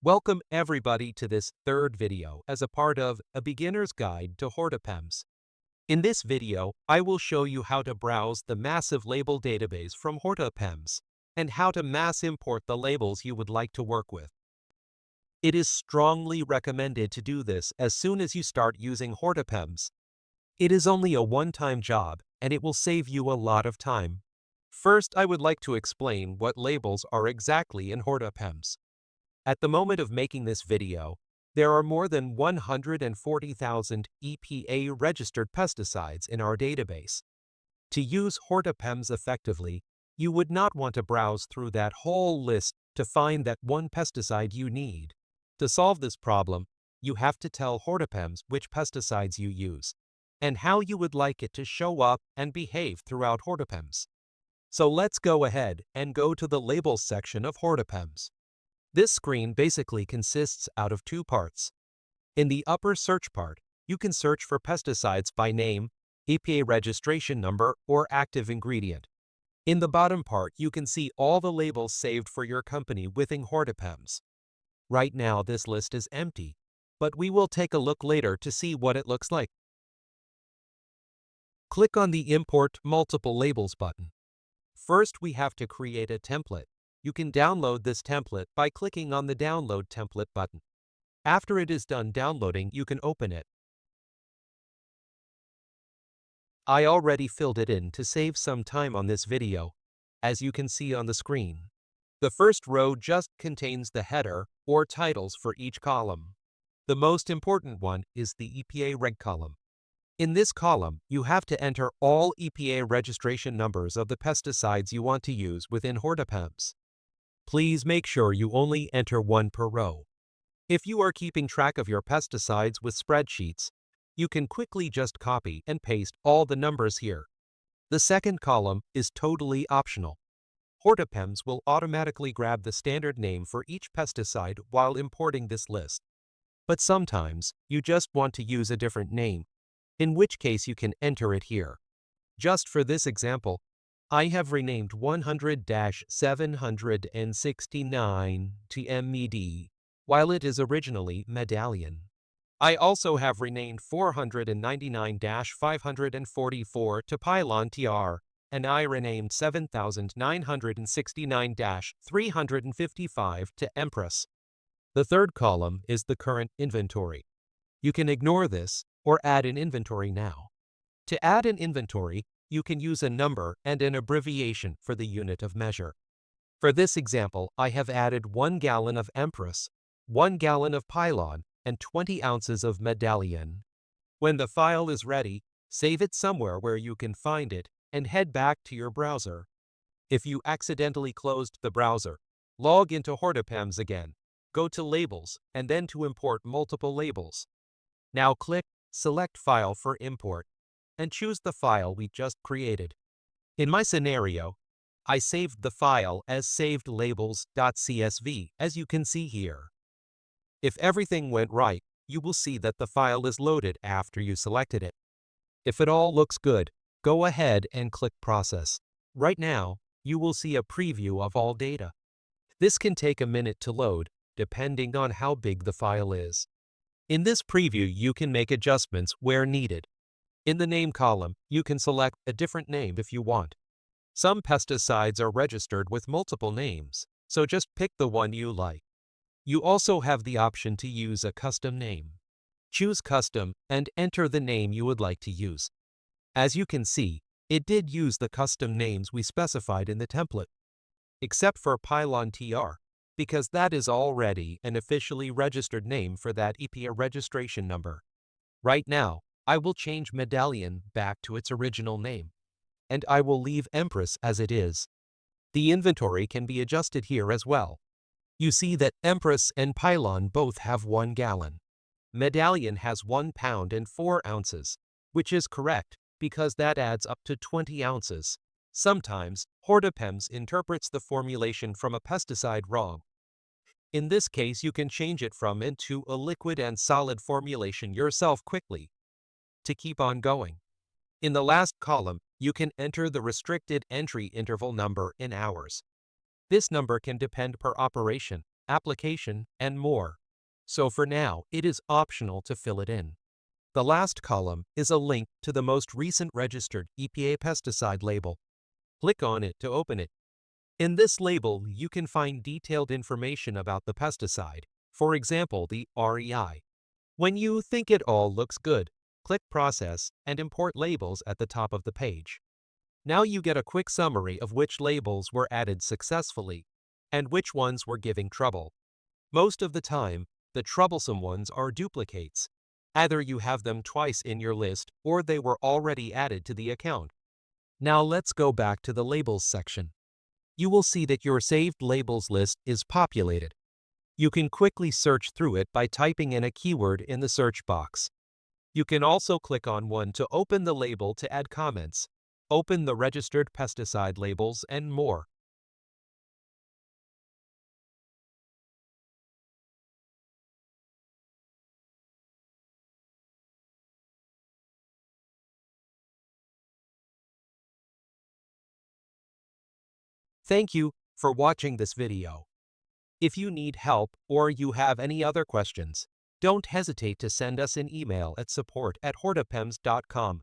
Welcome everybody to this third video as a part of A Beginner's Guide to HortiPeMs. In this video, I will show you how to browse the massive label database from HortiPeMs and how to mass import the labels you would like to work with. It is strongly recommended to do this as soon as you start using HortiPeMs. It is only a one-time job and it will save you a lot of time. First, I would like to explain what labels are exactly in HortiPeMs. At the moment of making this video, there are more than 140,000 EPA-registered pesticides in our database. To use HortiPeMs effectively, you would not want to browse through that whole list to find that one pesticide you need. To solve this problem, you have to tell HortiPeMs which pesticides you use and how you would like it to show up and behave throughout HortiPeMs. So let's go ahead and go to the Labels section of HortiPeMs. This screen basically consists out of two parts. In the upper search part, you can search for pesticides by name, EPA registration number, or active ingredient. In the bottom part, you can see all the labels saved for your company within HortiPeMs. Right now, this list is empty, but we will take a look later to see what it looks like. Click on the Import Multiple Labels button. First, we have to create a template. You can download this template by clicking on the Download Template button. After it is done downloading, you can open it. I already filled it in to save some time on this video, as you can see on the screen. The first row just contains the header or titles for each column. The most important one is the EPA reg column. In this column, you have to enter all EPA registration numbers of the pesticides you want to use within HortiPeMs. Please make sure you only enter one per row. If you are keeping track of your pesticides with spreadsheets, you can quickly just copy and paste all the numbers here. The second column is totally optional. HortiPeMs will automatically grab the standard name for each pesticide while importing this list. But sometimes, you just want to use a different name, in which case you can enter it here. Just for this example, I have renamed 100-769 to MED, while it is originally Medallion. I also have renamed 499-544 to Pylon TR, and I renamed 7969-355 to Empress. The third column is the current inventory. You can ignore this or add an inventory now. To add an inventory, you can use a number and an abbreviation for the unit of measure. For this example, I have added 1 gallon of Empress, 1 gallon of Pylon, and 20 ounces of Medallion. When the file is ready, save it somewhere where you can find it and head back to your browser. If you accidentally closed the browser, log into HortiPeMs again, go to Labels, and then to import multiple labels. Now click Select File for Import and choose the file we just created. In my scenario, I saved the file as savedlabels.csv, as you can see here. If everything went right, you will see that the file is loaded after you selected it. If it all looks good, go ahead and click Process. Right now, you will see a preview of all data. This can take a minute to load, depending on how big the file is. In this preview, you can make adjustments where needed. In the name column, you can select a different name if you want. Some pesticides are registered with multiple names, so just pick the one you like. You also have the option to use a custom name. Choose Custom and enter the name you would like to use. As you can see, it did use the custom names we specified in the template, except for Pylon TR, because that is already an officially registered name for that EPA registration number. Right now, I will change Medallion back to its original name, and I will leave Empress as it is. The inventory can be adjusted here as well. You see that Empress and Pylon both have 1 gallon. Medallion has 1 pound and 4 ounces, which is correct because that adds up to 20 ounces. Sometimes, HortiPeMs interprets the formulation from a pesticide wrong. In this case, you can change it from into a liquid and solid formulation yourself quickly to keep on going. In the last column, you can enter the restricted entry interval number in hours. This number can depend per operation, application, and more. So for now, it is optional to fill it in. The last column is a link to the most recent registered EPA pesticide label. Click on it to open it. In this label, you can find detailed information about the pesticide, for example, the REI. When you think it all looks good, click Process and Import Labels at the top of the page. Now you get a quick summary of which labels were added successfully and which ones were giving trouble. Most of the time, the troublesome ones are duplicates. Either you have them twice in your list or they were already added to the account. Now let's go back to the Labels section. You will see that your saved labels list is populated. You can quickly search through it by typing in a keyword in the search box. You can also click on one to open the label to add comments, open the registered pesticide labels, and more. Thank you for watching this video. If you need help or you have any other questions, don't hesitate to send us an email at support@HortiPeMs.com.